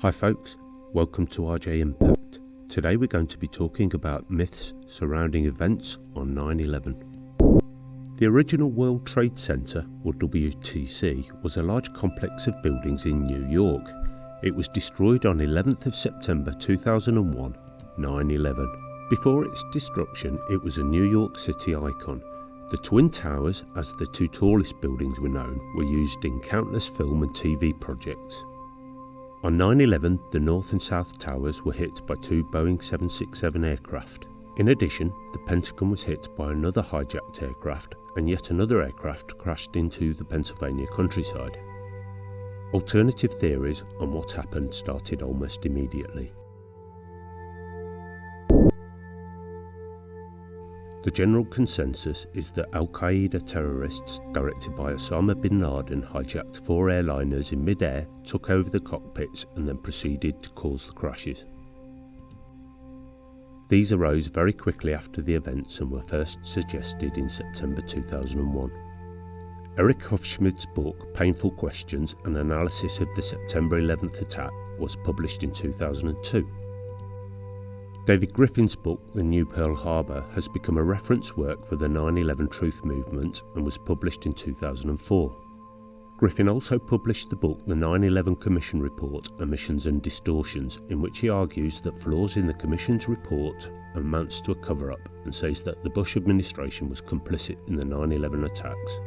Hi folks, welcome to RJA Imact. Today we're going to be talking about myths surrounding events on 9/11. The original World Trade Center, or WTC, was a large complex of buildings in New York. It was destroyed on 11th of September 2001, 9/11. Before its destruction, it was a New York City icon. The Twin Towers, as the two tallest buildings were known, were used in countless film and TV projects. On 9/11, the North and South Towers were hit by two Boeing 767 aircraft. In addition, the Pentagon was hit by another hijacked aircraft, and yet another aircraft crashed into the Pennsylvania countryside. Alternative theories on what happened started almost immediately. The general consensus is that Al-Qaeda terrorists directed by Osama bin Laden hijacked four airliners in mid-air, took over the cockpits and then proceeded to cause the crashes. These arose very quickly after the events and were first suggested in September 2001. Eric Hufschmidt's book Painful Questions, an analysis of the September 11th attack, was published in 2002. David Griffin's book, The New Pearl Harbor, has become a reference work for the 9/11 Truth Movement and was published in 2004. Griffin also published the book The 9/11 Commission Report, Omissions and Distortions, in which he argues that flaws in the Commission's report amounts to a cover-up and says that the Bush administration was complicit in the 9/11 attacks.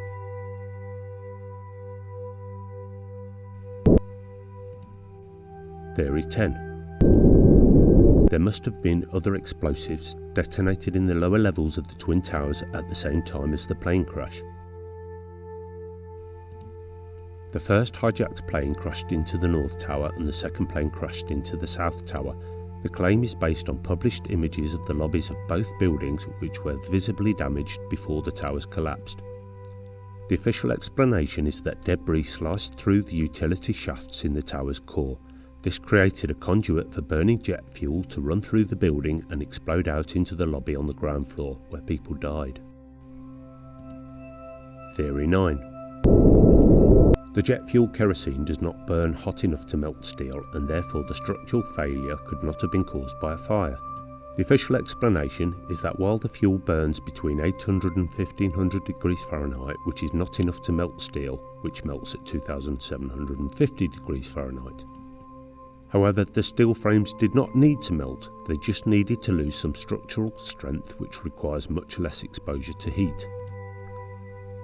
Theory 10. There must have been other explosives detonated in the lower levels of the Twin Towers at the same time as the plane crash. The first hijacked plane crashed into the North Tower and the second plane crashed into the South Tower. The claim is based on published images of the lobbies of both buildings, which were visibly damaged before the towers collapsed. The official explanation is that debris sliced through the utility shafts in the tower's core. This created a conduit for burning jet fuel to run through the building and explode out into the lobby on the ground floor, where people died. Theory 9. The jet fuel kerosene does not burn hot enough to melt steel, and therefore the structural failure could not have been caused by a fire. The official explanation is that while the fuel burns between 800 and 1500 degrees Fahrenheit, which is not enough to melt steel, which melts at 2750 degrees Fahrenheit. However, the steel frames did not need to melt, they just needed to lose some structural strength, which requires much less exposure to heat.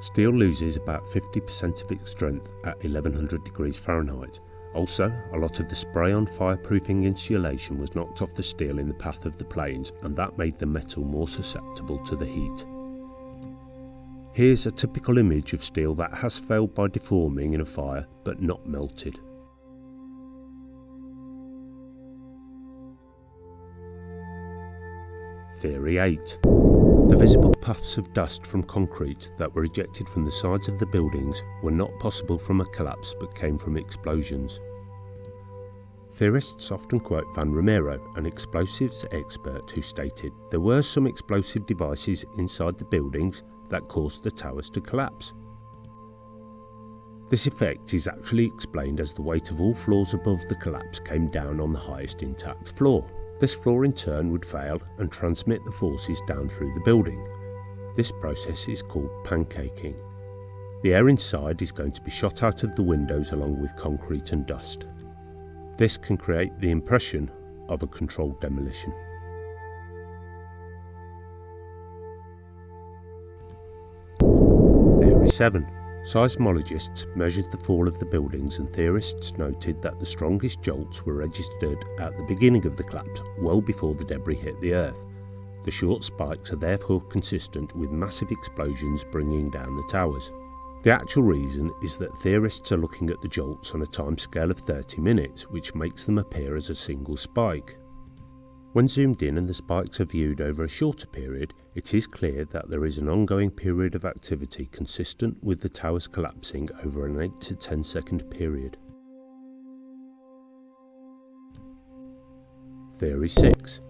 Steel loses about 50% of its strength at 1100 degrees Fahrenheit. Also, a lot of the spray-on fireproofing insulation was knocked off the steel in the path of the planes, and that made the metal more susceptible to the heat. Here's a typical image of steel that has failed by deforming in a fire, but not melted. Theory 8. The visible puffs of dust from concrete that were ejected from the sides of the buildings were not possible from a collapse but came from explosions. Theorists often quote Van Romero, an explosives expert, who stated there were some explosive devices inside the buildings that caused the towers to collapse. This effect is actually explained as the weight of all floors above the collapse came down on the highest intact floor. This floor in turn would fail and transmit the forces down through the building. This process is called pancaking. The air inside is going to be shot out of the windows along with concrete and dust. This can create the impression of a controlled demolition. Theory 7. Seismologists measured the fall of the buildings, and theorists noted that the strongest jolts were registered at the beginning of the collapse, well before the debris hit the earth. The short spikes are therefore consistent with massive explosions bringing down the towers. The actual reason is that theorists are looking at the jolts on a timescale of 30 minutes, which makes them appear as a single spike. When zoomed in and the spikes are viewed over a shorter period, it is clear that there is an ongoing period of activity consistent with the towers collapsing over an 8 to 10 second period. Theory 6.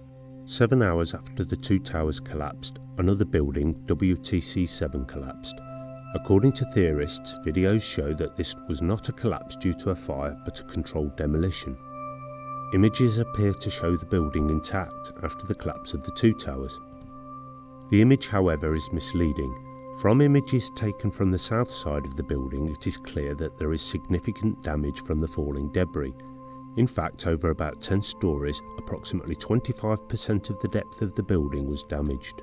7 hours after the two towers collapsed, another building, WTC-7, collapsed. According to theorists, videos show that this was not a collapse due to a fire but a controlled demolition. Images appear to show the building intact after the collapse of the two towers. The image, however, is misleading. From images taken from the south side of the building, it is clear that there is significant damage from the falling debris. In fact, over about 10 stories, approximately 25% of the depth of the building was damaged.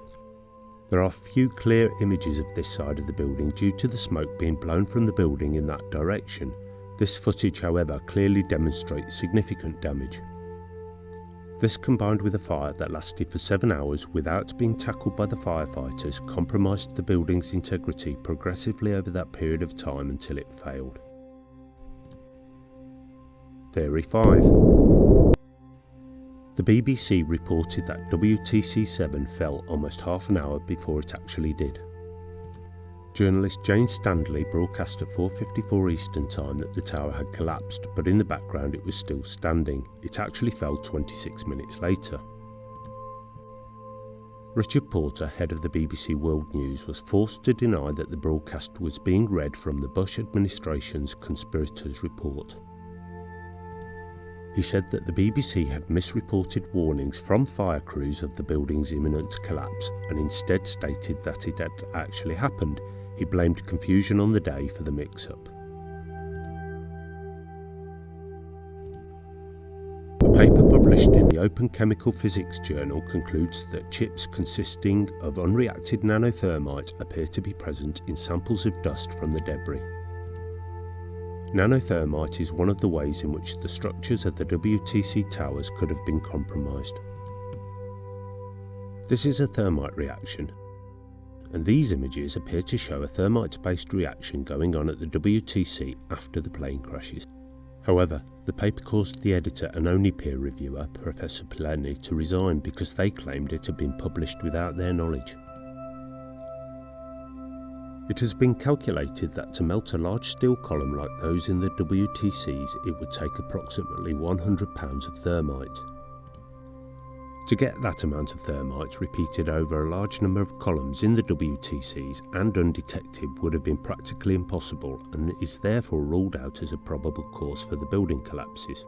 There are few clear images of this side of the building due to the smoke being blown from the building in that direction. This footage, however, clearly demonstrates significant damage. This, combined with a fire that lasted for 7 hours without being tackled by the firefighters, compromised the building's integrity progressively over that period of time until it failed. Theory 5. The BBC reported that WTC-7 fell almost half an hour before it actually did. Journalist Jane Standley broadcast at 4:54 Eastern Time that the tower had collapsed, but in the background it was still standing. It actually fell 26 minutes later. Richard Porter, head of the BBC World News, was forced to deny that the broadcast was being read from the Bush administration's conspirators' report. He said that the BBC had misreported warnings from fire crews of the building's imminent collapse and instead stated that it had actually happened. He blamed confusion on the day for the mix-up. A paper published in the Open Chemical Physics journal concludes that chips consisting of unreacted nanothermite appear to be present in samples of dust from the debris. Nanothermite is one of the ways in which the structures of the WTC towers could have been compromised. This is a thermite reaction, and these images appear to show a thermite-based reaction going on at the WTC after the plane crashes. However, the paper caused the editor and only peer reviewer, Professor Pileni, to resign because they claimed it had been published without their knowledge. It has been calculated that to melt a large steel column like those in the WTCs, it would take approximately 100 pounds of thermite. To get that amount of thermite repeated over a large number of columns in the WTCs and undetected would have been practically impossible and is therefore ruled out as a probable cause for the building collapses.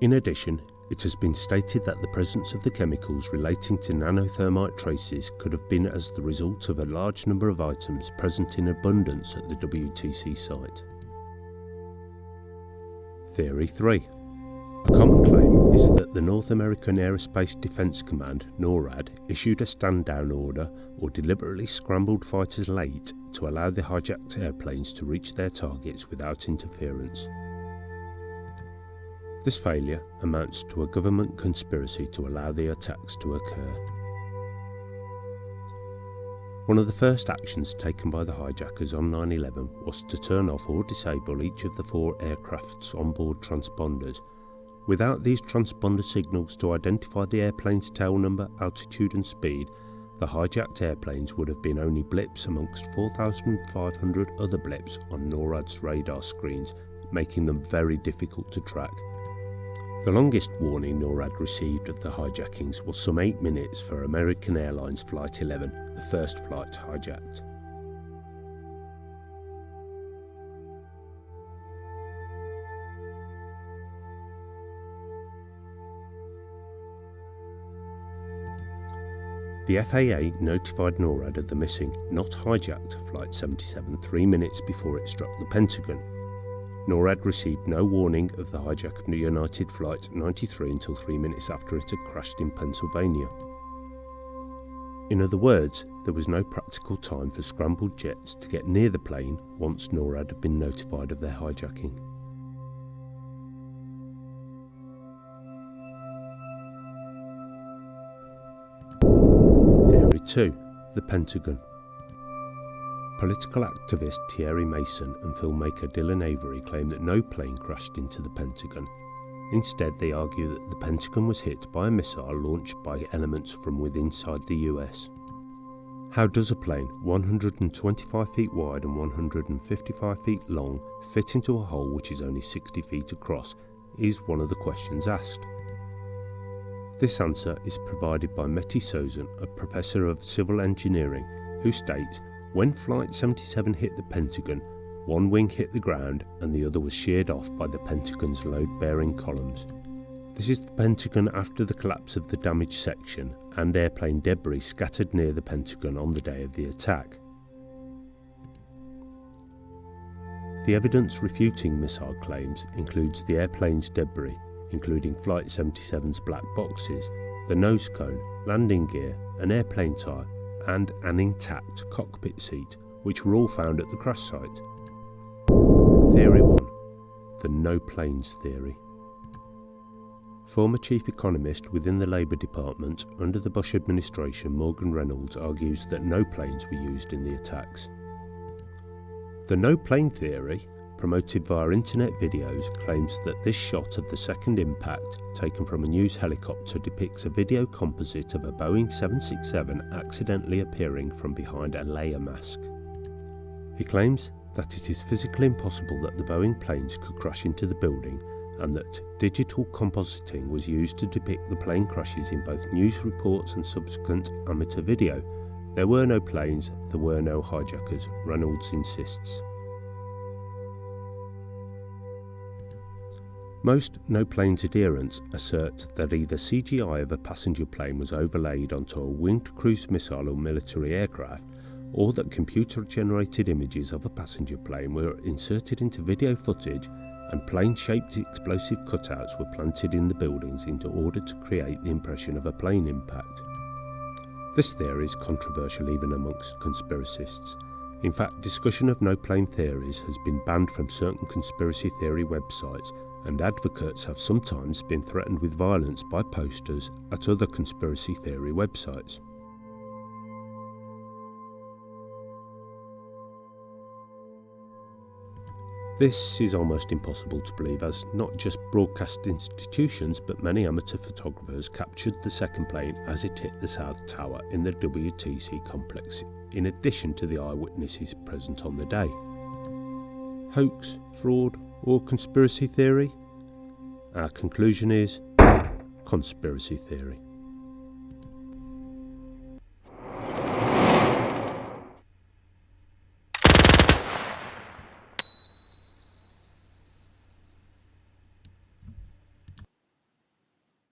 In addition, it has been stated that the presence of the chemicals relating to nanothermite traces could have been as the result of a large number of items present in abundance at the WTC site. Theory 3. A common claim is that the North American Aerospace Defense Command, NORAD, issued a stand-down order or deliberately scrambled fighters late to allow the hijacked airplanes to reach their targets without interference. This failure amounts to a government conspiracy to allow the attacks to occur. One of the first actions taken by the hijackers on 9/11 was to turn off or disable each of the 4 aircraft's onboard transponders. Without these transponder signals to identify the airplane's tail number, altitude and speed, the hijacked airplanes would have been only blips amongst 4,500 other blips on NORAD's radar screens, making them very difficult to track. The longest warning NORAD received of the hijackings was some 8 minutes for American Airlines Flight 11, the first flight hijacked. The FAA notified NORAD of the missing, not hijacked, Flight 77 3 minutes before it struck the Pentagon. NORAD received no warning of the hijack of United Flight 93 until 3 minutes after it had crashed in Pennsylvania. In other words, there was no practical time for scrambled jets to get near the plane once NORAD had been notified of their hijacking. Theory 2. The Pentagon. Political activist Thierry Mason and filmmaker Dylan Avery claim that no plane crashed into the Pentagon. Instead, they argue that the Pentagon was hit by a missile launched by elements from within the US. How does a plane 125 feet wide and 155 feet long fit into a hole which is only 60 feet across is one of the questions asked. This answer is provided by Mehdi Sozan, a professor of civil engineering, who states, when Flight 77 hit the Pentagon, One wing hit the ground and the other was sheared off by the Pentagon's load-bearing columns. This is the Pentagon after the collapse of the damaged section and airplane debris scattered near the Pentagon on the day of the attack. The evidence refuting missile claims includes the airplane's debris, including Flight 77's black boxes, the nose cone, landing gear, an airplane tyre, and an intact cockpit seat, which were all found at the crash site. Theory 1. The no planes theory. Former chief economist within the Labour Department under the Bush administration, Morgan Reynolds, argues that no planes were used in the attacks. The no plane theory, promoted via internet videos, claims that this shot of the second impact, taken from a news helicopter, depicts a video composite of a Boeing 767 accidentally appearing from behind a layer mask. He claims that it is physically impossible that the Boeing planes could crash into the building, and that digital compositing was used to depict the plane crashes in both news reports and subsequent amateur video. There were no planes, there were no hijackers, Reynolds insists. Most no planes adherents assert that either CGI of a passenger plane was overlaid onto a winged cruise missile or military aircraft, or that computer-generated images of a passenger plane were inserted into video footage and plane-shaped explosive cutouts were planted in the buildings in order to create the impression of a plane impact. This theory is controversial even amongst conspiracists. In fact, discussion of no-plane theories has been banned from certain conspiracy theory websites, and advocates have sometimes been threatened with violence by posters at other conspiracy theory websites. This is almost impossible to believe, as not just broadcast institutions but many amateur photographers captured the second plane as it hit the South Tower in the WTC complex, in addition to the eyewitnesses present on the day. Hoax, fraud, or conspiracy theory? Our conclusion is conspiracy theory.